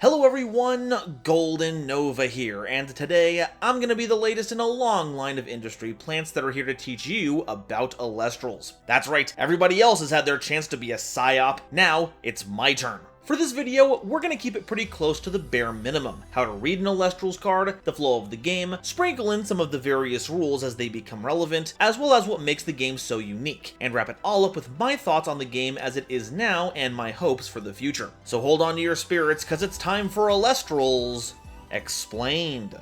Hello everyone, GoldenNova here, and today I'm going to be the latest in a long line of industry plants that are here to teach you about Elestrals. That's right, everybody else has had their chance to be a PsyOp, now it's my turn. For this video, we're going to keep it pretty close to the bare minimum. How to read an Elestrals card, the flow of the game, sprinkle in some of the various rules as they become relevant, as well as what makes the game so unique, and wrap it all up with my thoughts on the game as it is now and my hopes for the future. So hold on to your spirits, cause it's time for Elestrals Explained.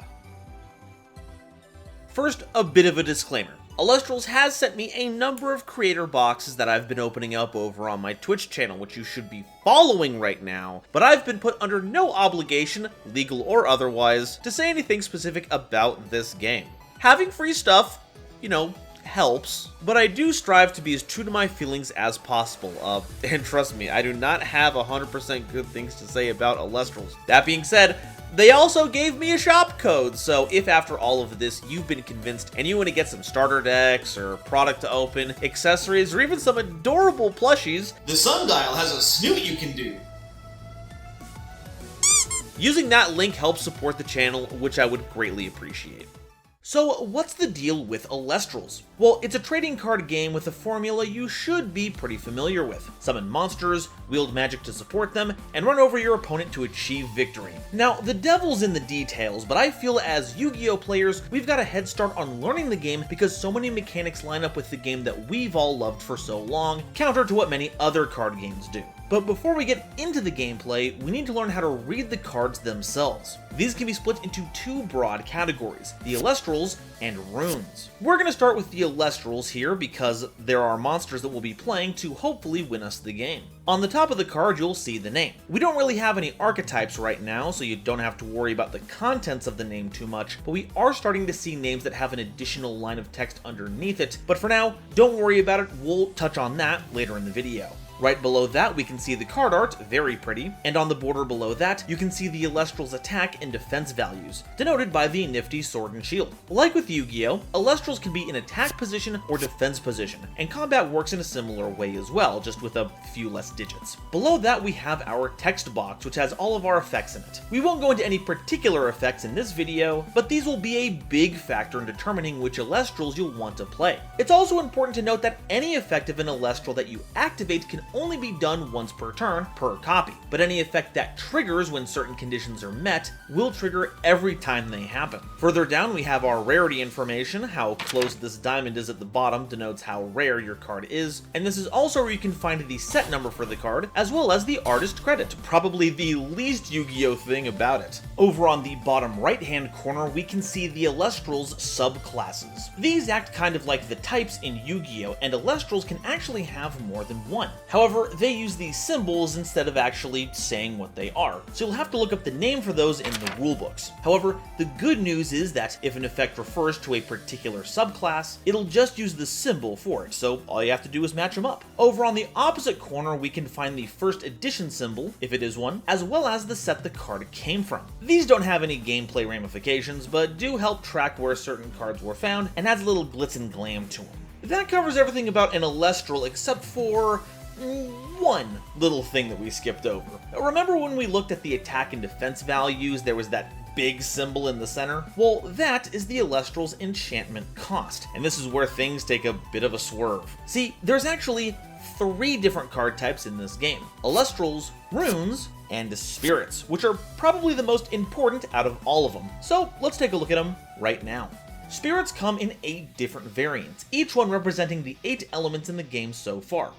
First, a bit of a disclaimer. Elestrals has sent me a number of creator boxes that I've been opening up over on my Twitch channel, which you should be following right now, but I've been put under no obligation, legal or otherwise, to say anything specific about this game. Having free stuff, helps, but I do strive to be as true to my feelings as possible, and trust me, I do not have 100% good things to say about Elestrals. That being said, they also gave me a shop code, so if after all of this you've been convinced and you want to get some starter decks or product to open, accessories, or even some adorable plushies, the sundial has a snoot you can do. Using that link helps support the channel, which I would greatly appreciate. So what's the deal with Elestrals? Well, it's a trading card game with a formula you should be pretty familiar with. Summon monsters, wield magic to support them, and run over your opponent to achieve victory. Now, the devil's in the details, but I feel as Yu-Gi-Oh players, we've got a head start on learning the game because so many mechanics line up with the game that we've all loved for so long, counter to what many other card games do. But before we get into the gameplay, we need to learn how to read the cards themselves. These can be split into two broad categories, the Elestrals and runes. We're going to start with the Elestrals here because there are monsters that we'll be playing to hopefully win us the game. On the top of the card, you'll see the name. We don't really have any archetypes right now, so you don't have to worry about the contents of the name too much, but we are starting to see names that have an additional line of text underneath it. But for now, don't worry about it, we'll touch on that later in the video. Right below that, we can see the card art, very pretty, and on the border below that, you can see the Elestral's attack and defense values, denoted by the nifty sword and shield. Like with Yu-Gi-Oh, Elestrals can be in attack position or defense position, and combat works in a similar way as well, just with a few less digits. Below that, we have our text box, which has all of our effects in it. We won't go into any particular effects in this video, but these will be a big factor in determining which Elestrals you'll want to play. It's also important to note that any effect of an Elestral that you activate can only be done once per turn, per copy, but any effect that triggers when certain conditions are met will trigger every time they happen. Further down, we have our rarity information. How close this diamond is at the bottom denotes how rare your card is, and this is also where you can find the set number for the card, as well as the artist credit, probably the least Yu-Gi-Oh thing about it. Over on the bottom right-hand corner, we can see the Elestral's subclasses. These act kind of like the types in Yu-Gi-Oh, and Elestrals can actually have more than one. However, they use these symbols instead of actually saying what they are, so you'll have to look up the name for those in the rulebooks. However, the good news is that if an effect refers to a particular subclass, it'll just use the symbol for it, so all you have to do is match them up. Over on the opposite corner, we can find the first edition symbol, if it is one, as well as the set the card came from. These don't have any gameplay ramifications, but do help track where certain cards were found and adds a little glitz and glam to them. That covers everything about an Elestral except for one little thing that we skipped over. Remember when we looked at the attack and defense values, there was that big symbol in the center? Well, that is the Elestral's enchantment cost, and this is where things take a bit of a swerve. See, there's actually 3 different card types in this game: Elestrals, runes, and spirits, which are probably the most important out of all of them. So let's take a look at them right now. Spirits come in 8 different variants, each one representing the 8 elements in the game so far: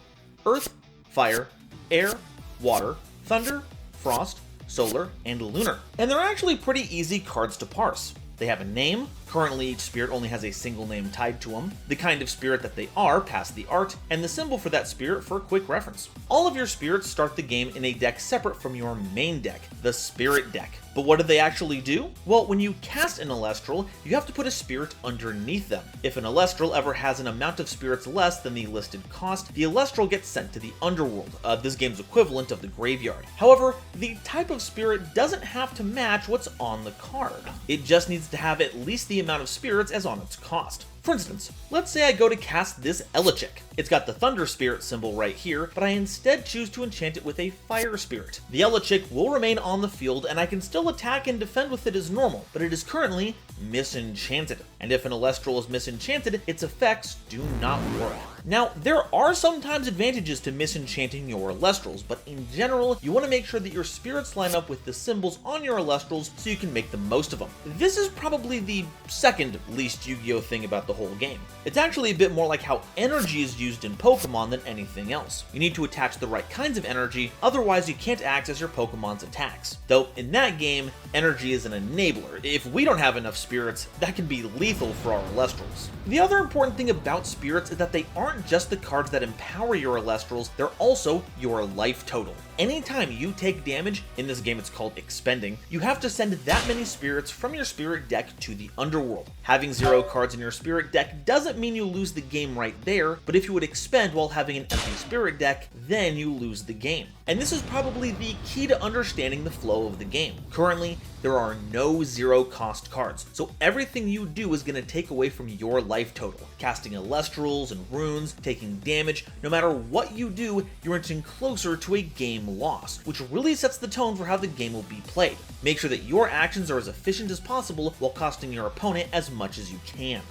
Earth, Fire, Air, Water, Thunder, Frost, Solar, and Lunar. And they're actually pretty easy cards to parse. They have a name. Currently, each spirit only has a single name tied to them, the kind of spirit that they are past the art, and the symbol for that spirit for a quick reference. All of your spirits start the game in a deck separate from your main deck, the Spirit deck. But what do they actually do? Well, when you cast an Elestral, you have to put a spirit underneath them. If an Elestral ever has an amount of spirits less than the listed cost, the Elestral gets sent to the underworld, this game's equivalent of the graveyard. However, the type of spirit doesn't have to match what's on the card. It just needs to have at least the amount of spirits as on its cost. For instance, let's say I go to cast this Elechick. It's got the Thunder Spirit symbol right here, but I instead choose to enchant it with a Fire Spirit. The Elechick will remain on the field, and I can still attack and defend with it as normal, but it is currently misenchanted. And if an Elestral is misenchanted, its effects do not work. Now, there are sometimes advantages to misenchanting your Elestrals, but in general, you want to make sure that your spirits line up with the symbols on your Elestrals so you can make the most of them. This is probably the second least Yu-Gi-Oh thing about the whole game. It's actually a bit more like how energy is used in Pokemon than anything else. You need to attach the right kinds of energy, otherwise you can't access your Pokemon's attacks. Though, in that game, energy is an enabler. If we don't have enough spirits, that can be lethal for our Elestrals. The other important thing about spirits is that they aren't just the cards that empower your Elestrals, they're also your life total. Anytime you take damage, in this game it's called expending, you have to send that many spirits from your spirit deck to the underworld. Having 0 cards in your spirit deck doesn't mean you lose the game right there, but if you would expend while having an empty spirit deck, then you lose the game. And this is probably the key to understanding the flow of the game. Currently, there are no 0 cost cards, so everything you do is going to take away from your life total. Casting Elestrals and runes, taking damage, no matter what you do, you're inching closer to a game loss, which really sets the tone for how the game will be played. Make sure that your actions are as efficient as possible while costing your opponent as much as you can.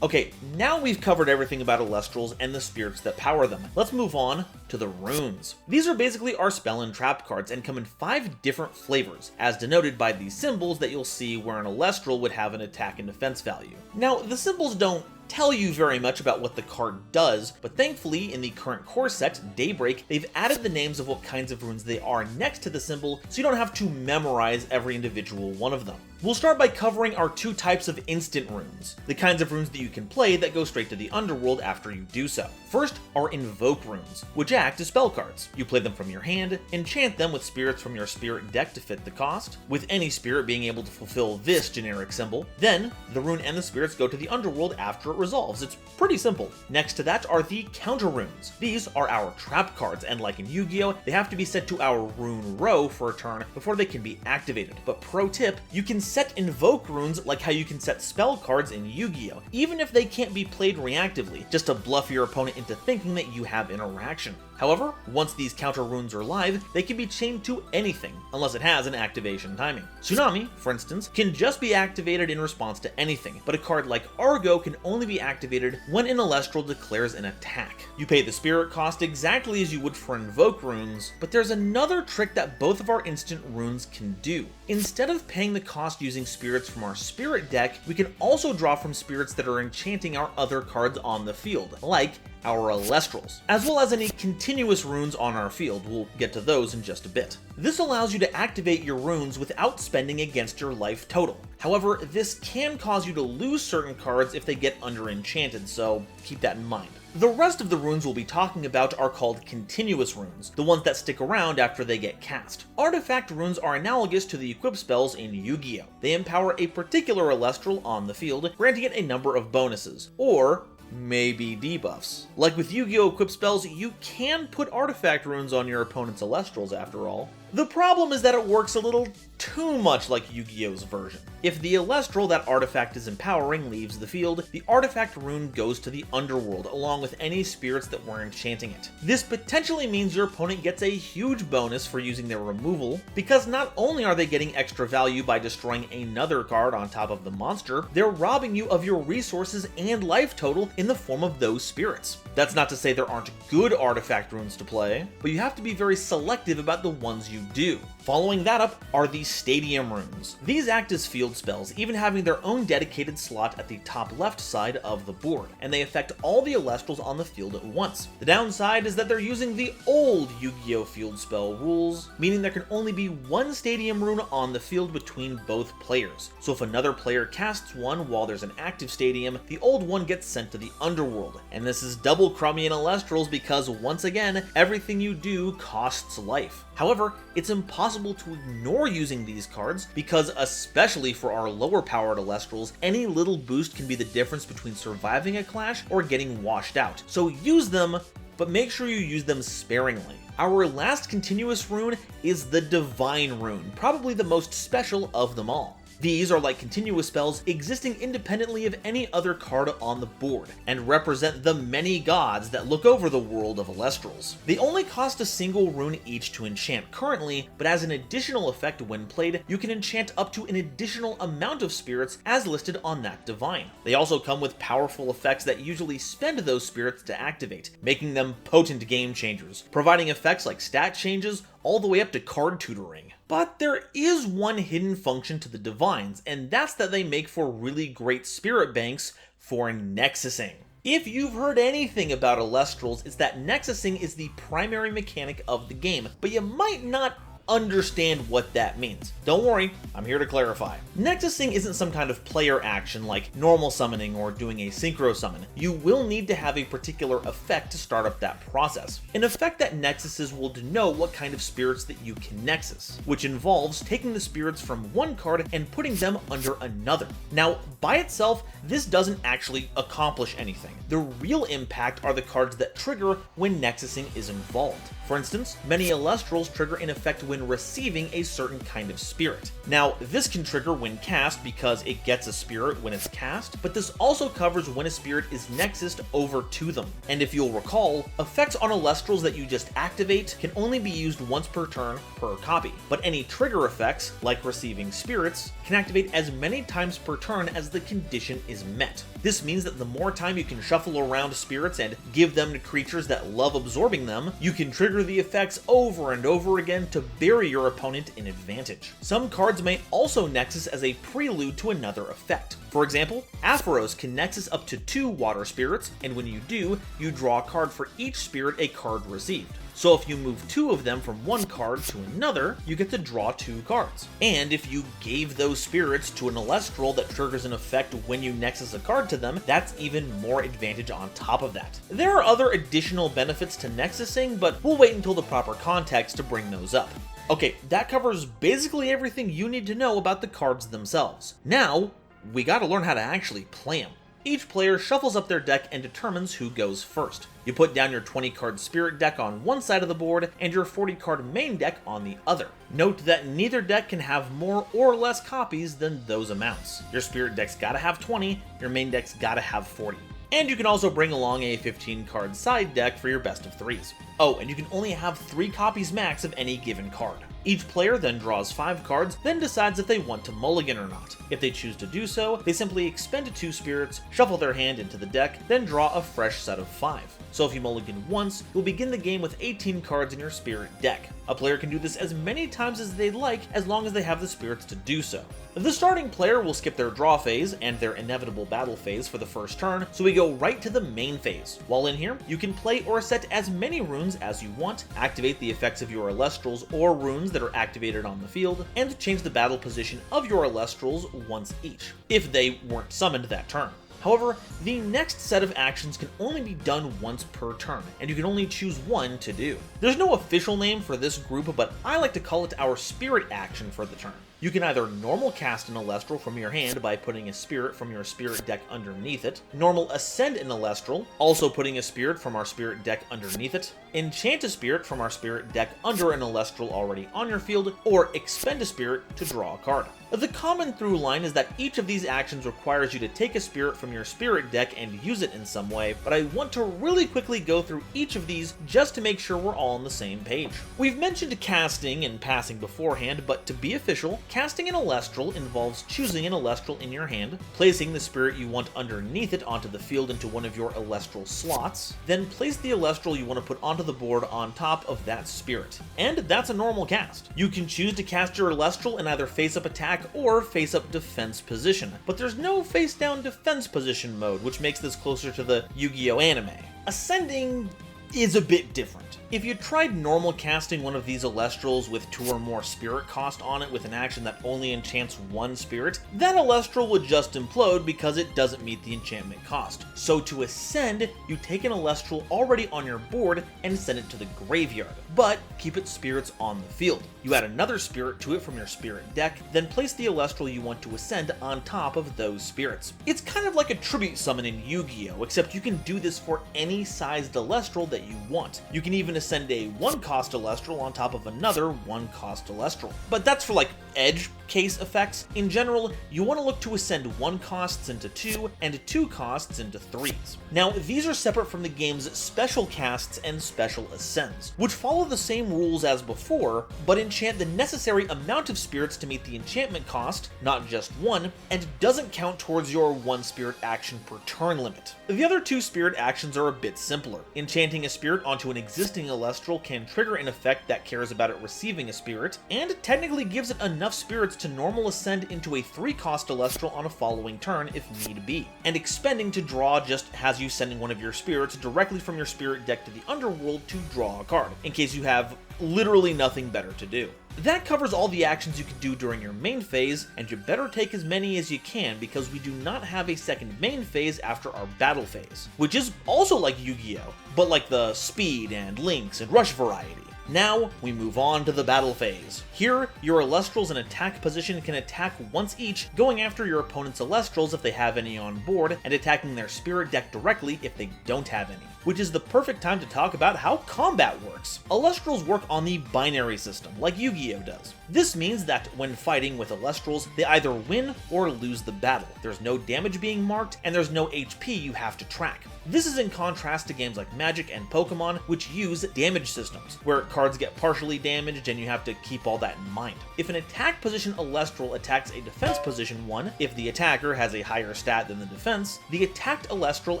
Okay, now we've covered everything about Elestrals and the spirits that power them. Let's move on to the runes. These are basically our spell and trap cards and come in 5 different flavors, as denoted by these symbols that you'll see where an Elestral would have an attack and defense value. Now, the symbols don't tell you very much about what the card does, but thankfully in the current core set, Daybreak, they've added the names of what kinds of runes they are next to the symbol, so you don't have to memorize every individual one of them. We'll start by covering our 2 types of instant runes, the kinds of runes that you can play that go straight to the underworld after you do so. First are Invoke runes, which act as spell cards. You play them from your hand, enchant them with spirits from your spirit deck to fit the cost, with any spirit being able to fulfill this generic symbol. Then, the rune and the spirits go to the underworld after it resolves. It's pretty simple. Next to that are the counter runes. These are our trap cards, and like in Yu-Gi-Oh, they have to be set to our rune row for a turn before they can be activated. But pro tip, you can set invoke runes like how you can set spell cards in Yu-Gi-Oh, even if they can't be played reactively, just to bluff your opponent into thinking that you have interaction. However, once these counter runes are live, they can be chained to anything, unless it has an activation timing. Tsunami, for instance, can just be activated in response to anything, but a card like Argo can only be activated when an Elestral declares an attack. You pay the spirit cost exactly as you would for invoke runes, but there's another trick that both of our instant runes can do. Instead of paying the cost using spirits from our spirit deck, we can also draw from spirits that are enchanting our other cards on the field, like our Elestrals, as well as any continuous runes on our field. We'll get to those in just a bit. This allows you to activate your runes without spending against your life total. However, this can cause you to lose certain cards if they get under-enchanted, so keep that in mind. The rest of the runes we'll be talking about are called continuous runes, the ones that stick around after they get cast. Artifact runes are analogous to the equip spells in Yu-Gi-Oh! They empower a particular Elestral on the field, granting it a number of bonuses, or maybe debuffs. Like with Yu-Gi-Oh! Equip spells, you can put artifact runes on your opponent's Elestrals after all. The problem is that it works a little too much like Yu-Gi-Oh's version. If the Elestral that artifact is empowering leaves the field, the artifact rune goes to the underworld along with any spirits that were enchanting it. This potentially means your opponent gets a huge bonus for using their removal, because not only are they getting extra value by destroying another card on top of the monster, they're robbing you of your resources and life total in the form of those spirits. That's not to say there aren't good artifact runes to play, but you have to be very selective about the ones you do. Following that up are the Stadium runes. These act as field spells, even having their own dedicated slot at the top left side of the board, and they affect all the Elestrals on the field at once. The downside is that they're using the old Yu-Gi-Oh! Field spell rules, meaning there can only be one Stadium rune on the field between both players. So if another player casts one while there's an active Stadium, the old one gets sent to the underworld. And this is double crummy in Elestrals because, once again, everything you do costs life. However, it's impossible to ignore using these cards because, especially for our lower powered Elestrals, any little boost can be the difference between surviving a clash or getting washed out. So use them, but make sure you use them sparingly. Our last continuous rune is the Divine rune, probably the most special of them all. These are like continuous spells existing independently of any other card on the board, and represent the many gods that look over the world of Elestrals. They only cost a single rune each to enchant currently, but as an additional effect when played, you can enchant up to an additional amount of spirits as listed on that divine. They also come with powerful effects that usually spend those spirits to activate, making them potent game changers, providing effects like stat changes all the way up to card tutoring. But there is one hidden function to the divines, and that's that they make for really great spirit banks for nexusing. If you've heard anything about Elestrals, it's that nexusing is the primary mechanic of the game, but you might not understand what that means. Don't worry, I'm here to clarify. Nexusing isn't some kind of player action like normal summoning or doing a synchro summon. You will need to have a particular effect to start up that process. An effect that nexuses will denote what kind of spirits that you can nexus, which involves taking the spirits from one card and putting them under another. Now, by itself, this doesn't actually accomplish anything. The real impact are the cards that trigger when nexusing is involved. For instance, many Elestrals trigger in effect when receiving a certain kind of spirit. Now, this can trigger when cast because it gets a spirit when it's cast, but this also covers when a spirit is nexused over to them. And if you'll recall, effects on Elestrals that you just activate can only be used once per turn per copy, but any trigger effects, like receiving spirits, can activate as many times per turn as the condition is met. This means that the more time you can shuffle around spirits and give them to creatures that love absorbing them, you can trigger the effects over and over again to bury your opponent in advantage. Some cards may also nexus as a prelude to another effect. For example, Aphoros can nexus up to 2 water spirits, and when you do, you draw a card for each spirit a card received. So if you move 2 of them from one card to another, you get to draw 2 cards. And if you gave those spirits to an Elestral that triggers an effect when you nexus a card to them, that's even more advantage on top of that. There are other additional benefits to nexusing, but we'll wait until the proper context to bring those up. Okay, that covers basically everything you need to know about the cards themselves. Now, we gotta learn how to actually play them. Each player shuffles up their deck and determines who goes first. You put down your 20-card spirit deck on one side of the board and your 40-card main deck on the other. Note that neither deck can have more or less copies than those amounts. Your spirit deck's gotta have 20, your main deck's gotta have 40. And you can also bring along a 15-card side deck for your best of 3s. Oh, and you can only have 3 copies max of any given card. Each player then draws 5 cards, then decides if they want to mulligan or not. If they choose to do so, they simply expend 2 spirits, shuffle their hand into the deck, then draw a fresh set of 5. So if you mulligan once, you'll begin the game with 18 cards in your spirit deck. A player can do this as many times as they'd like, as long as they have the spirits to do so. The starting player will skip their draw phase and their inevitable battle phase for the first turn, so we go right to the main phase. While in here, you can play or set as many runes as you want, activate the effects of your Elestrals or runes that are activated on the field, and change the battle position of your Elestrals once each, if they weren't summoned that turn. However, the next set of actions can only be done once per turn, and you can only choose one to do. There's no official name for this group, but I like to call it our spirit action for the turn. You can either normal cast an Elestral from your hand by putting a spirit from your spirit deck underneath it, normal ascend an Elestral, also putting a spirit from our spirit deck underneath it, enchant a spirit from our spirit deck under an Elestral already on your field, or expend a spirit to draw a card. The common through line is that each of these actions requires you to take a spirit from your spirit deck and use it in some way, but I want to really quickly go through each of these just to make sure we're all on the same page. We've mentioned casting and passing beforehand, but to be official, casting an Elestral involves choosing an Elestral in your hand, placing the spirit you want underneath it onto the field into one of your Elestral slots, then place the Elestral you want to put onto the board on top of that spirit. And that's a normal cast. You can choose to cast your Elestral in either face-up attack or face-up defense position, but there's no face-down defense position mode, which makes this closer to the Yu-Gi-Oh anime. Ascending is a bit different. If you tried normal casting one of these Elestrals with 2 or more spirit cost on it with an action that only enchants 1 spirit, that Elestral would just implode because it doesn't meet the enchantment cost. So to ascend, you take an Elestral already on your board and send it to the graveyard, but keep its spirits on the field. You add another spirit to it from your spirit deck, then place the Elestral you want to ascend on top of those spirits. It's kind of like a tribute summon in Yu-Gi-Oh, except you can do this for any sized Elestral that you want. You can even ascend a 1-cost Elestral on top of another 1-cost Elestral. But that's for like edge case effects, in general, you want to look to ascend 1 costs into 2 and 2 costs into 3s. Now, these are separate from the game's special casts and special ascends, which follow the same rules as before, but enchant the necessary amount of spirits to meet the enchantment cost, not just 1, and doesn't count towards your 1 spirit action per turn limit. The other 2 spirit actions are a bit simpler. Enchanting a spirit onto an existing Elestral can trigger an effect that cares about it receiving a spirit, and technically gives it enough spirits to normal ascend into a 3-cost Elestral on a following turn if need be. And expending to draw just has you sending one of your spirits directly from your spirit deck to the underworld to draw a card, in case you have literally nothing better to do. That covers all the actions you can do during your main phase, and you better take as many as you can because we do not have a second main phase after our battle phase, which is also like Yu-Gi-Oh, but like the speed and links and rush variety. Now, we move on to the battle phase. Here, your Elestrals in attack position can attack once each, going after your opponent's Elestrals if they have any on board, and attacking their spirit deck directly if they don't have any, which is the perfect time to talk about how combat works. Elestrals work on the binary system, like Yu-Gi-Oh does. This means that when fighting with Elestrals, they either win or lose the battle. There's no damage being marked, and there's no HP you have to track. This is in contrast to games like Magic and Pokemon, which use damage systems, where cards get partially damaged and you have to keep all that in mind. If an attack position Elestral attacks a defense position one, if the attacker has a higher stat than the defense, the attacked Elestral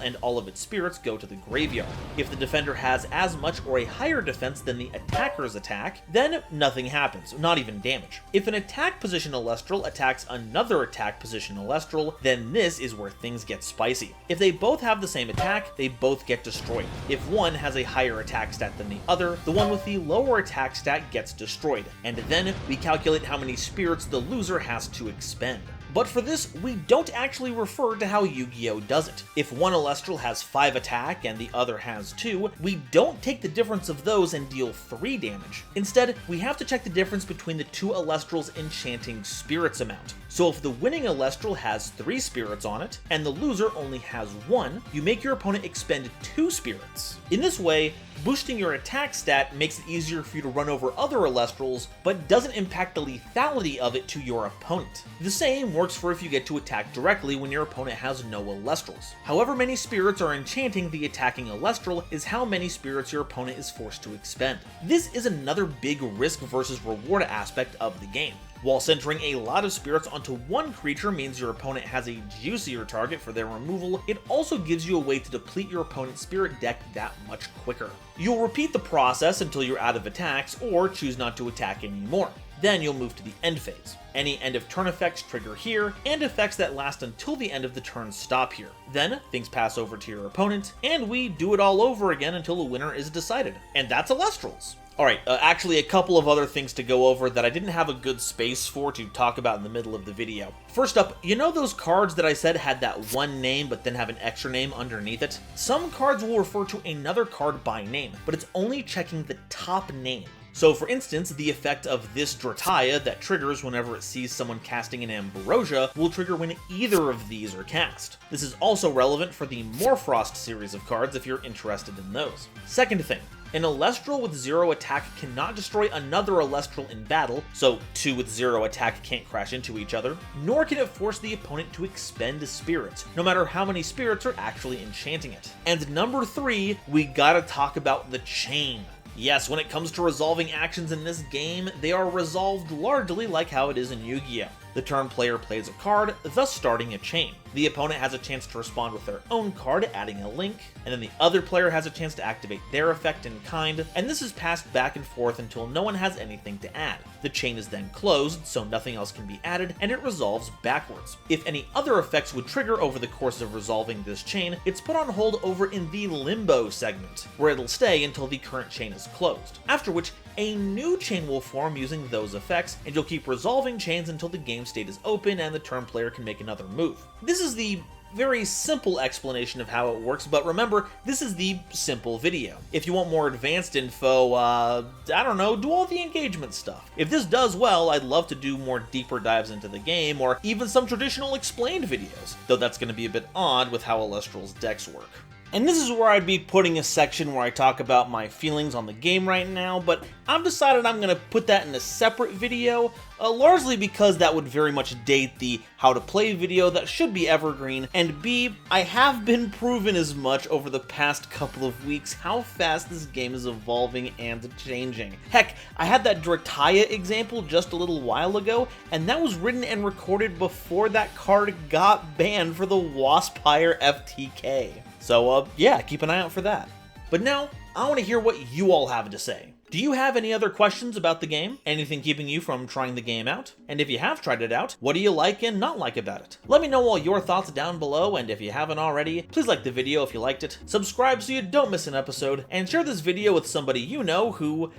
and all of its spirits go to the graveyard. If the defender has as much or a higher defense than the attacker's attack, then nothing happens, not even damage. If an attack position Elestral attacks another attack position Elestral, then this is where things get spicy. If they both have the same attack, they both get destroyed. If one has a higher attack stat than the other, the one with the lower attack stat gets destroyed, and then we calculate how many spirits the loser has to expend. But for this, we don't actually refer to how Yu-Gi-Oh does it. If one Elestral has 5 attack and the other has 2, we don't take the difference of those and deal 3 damage. Instead, we have to check the difference between the 2 Elestrals' enchanting spirits amount. So if the winning Elestral has 3 spirits on it, and the loser only has 1, you make your opponent expend 2 spirits. In this way, boosting your attack stat makes it easier for you to run over other Elestrals, but doesn't impact the lethality of it to your opponent. The same works for if you get to attack directly when your opponent has no Elestrals. However many spirits are enchanting the attacking Elestral is how many spirits your opponent is forced to expend. This is another big risk versus reward aspect of the game. While centering a lot of spirits onto one creature means your opponent has a juicier target for their removal, it also gives you a way to deplete your opponent's spirit deck that much quicker. You'll repeat the process until you're out of attacks, or choose not to attack anymore. Then you'll move to the end phase. Any end of turn effects trigger here, and effects that last until the end of the turn stop here. Then, things pass over to your opponent, and we do it all over again until a winner is decided. And that's Elestrals. Alright, actually a couple of other things to go over that I didn't have a good space for to talk about in the middle of the video. First up, you know those cards that I said had that one name but then have an extra name underneath it? Some cards will refer to another card by name, but it's only checking the top name. So for instance, the effect of this Drataya that triggers whenever it sees someone casting an Ambrosia will trigger when either of these are cast. This is also relevant for the Morfrost series of cards if you're interested in those. Second thing, an Elestral with 0 attack cannot destroy another Elestral in battle, so 2 with 0 attack can't crash into each other, nor can it force the opponent to expend spirits, no matter how many spirits are actually enchanting it. And number 3, we gotta talk about the chain. Yes, when it comes to resolving actions in this game, they are resolved largely like how it is in Yu-Gi-Oh! The turn player plays a card, thus starting a chain. The opponent has a chance to respond with their own card, adding a link, and then the other player has a chance to activate their effect in kind, and this is passed back and forth until no one has anything to add. The chain is then closed, so nothing else can be added, and it resolves backwards. If any other effects would trigger over the course of resolving this chain, it's put on hold over in the Limbo segment, where it'll stay until the current chain is closed, after which a new chain will form using those effects, and you'll keep resolving chains until the game state is open and the turn player can make another move. This is the very simple explanation of how it works, but remember, this is the simple video. If you want more advanced info, I don't know, do all the engagement stuff. If this does well, I'd love to do more deeper dives into the game, or even some traditional explained videos, though that's going to be a bit odd with how Elestral's decks work. And this is where I'd be putting a section where I talk about my feelings on the game right now, but I've decided I'm going to put that in a separate video, largely because that would very much date the how to play video that should be evergreen, and B, I have been proven as much over the past couple of weeks how fast this game is evolving and changing. Heck, I had that Drataya example just a little while ago, and that was written and recorded before that card got banned for the Waspire FTK. So yeah, keep an eye out for that. But now, I want to hear what you all have to say. Do you have any other questions about the game? Anything keeping you from trying the game out? And if you have tried it out, what do you like and not like about it? Let me know all your thoughts down below, and if you haven't already, please like the video if you liked it, subscribe so you don't miss an episode, and share this video with somebody you know who,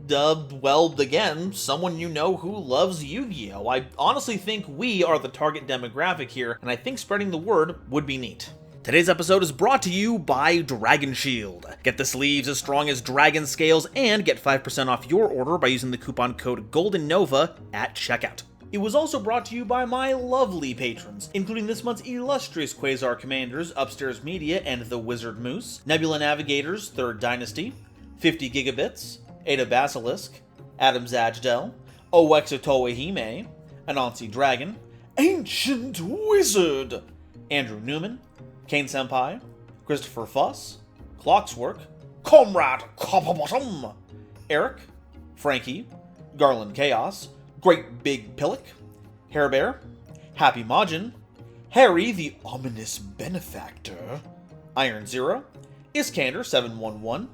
well, again, someone you know who loves Yu-Gi-Oh! I honestly think we are the target demographic here, and I think spreading the word would be neat. Today's episode is brought to you by Dragon Shield. Get the sleeves as strong as dragon scales and get 5% off your order by using the coupon code GoldenNova at checkout. It was also brought to you by my lovely patrons, including this month's illustrious Quasar Commanders, Upstairs Media and the Wizard Moose, Nebula Navigators, 3rd Dynasty, 50 Gigabits, Ada Basilisk, Adam Zajdel, Owexotoe Hime, Anansi Dragon, Ancient Wizard, Andrew Newman, Kane Senpai, Christopher Fuss, Clockswork, Comrade Copperbottom, Eric, Frankie, Garland Chaos, Great Big Pillock, Hair Bear, Happy Majin, Harry the Ominous Benefactor, Iron Zero, Iskander 711,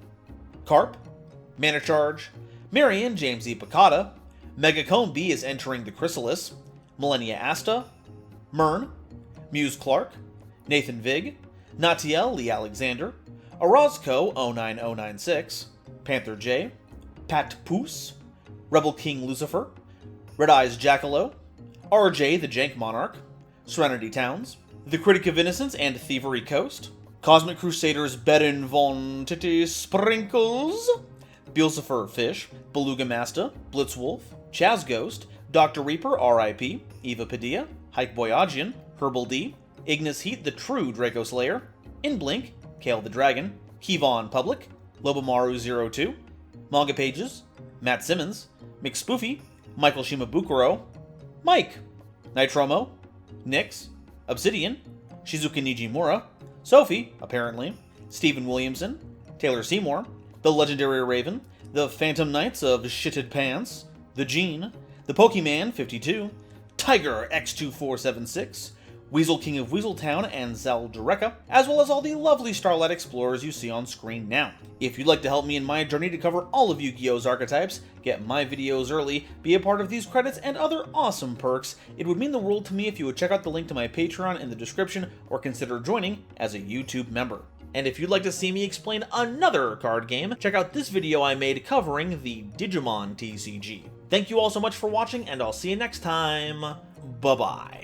Carp, Mana Charge, Marion James E. Picata, Megacomb B is entering the Chrysalis, Millennia Asta, Mern, Muse Clark, Nathan Vig, Natiel Lee Alexander, Orozco 09096, Panther J, Pat Poos, Rebel King Lucifer, Red Eyes Jackalow, RJ the Jank Monarch, Serenity Towns, The Critic of Innocence and Thievery Coast, Cosmic Crusaders Beden von Titty Sprinkles, Beelzephyr Fish, Beluga Masta, Blitzwolf, Chaz Ghost, Dr. Reaper RIP, Eva Padilla, Hike Boyagian, Herbal D, Ignis Heat the True Draco Slayer, Inblink, Kale the Dragon, Kevon Public, Lobomaru 02, Manga Pages, Matt Simmons, McSpoofy, Michael Shimabukuro, Mike, Nitromo, Nyx, Obsidian, Shizuka Nijimura, Sophie, apparently, Stephen Williamson, Taylor Seymour, The Legendary Raven, The Phantom Knights of Shitted Pants, The Gene, The Pokemon 52, Tiger X2476, Weasel King of Weaseltown and Zaldureka, as well as all the lovely Starlight Explorers you see on screen now. If you'd like to help me in my journey to cover all of Yu-Gi-Oh's archetypes, get my videos early, be a part of these credits and other awesome perks, it would mean the world to me if you would check out the link to my Patreon in the description or consider joining as a YouTube member. And if you'd like to see me explain another card game, check out this video I made covering the Digimon TCG. Thank you all so much for watching, and I'll see you next time. Bye-bye.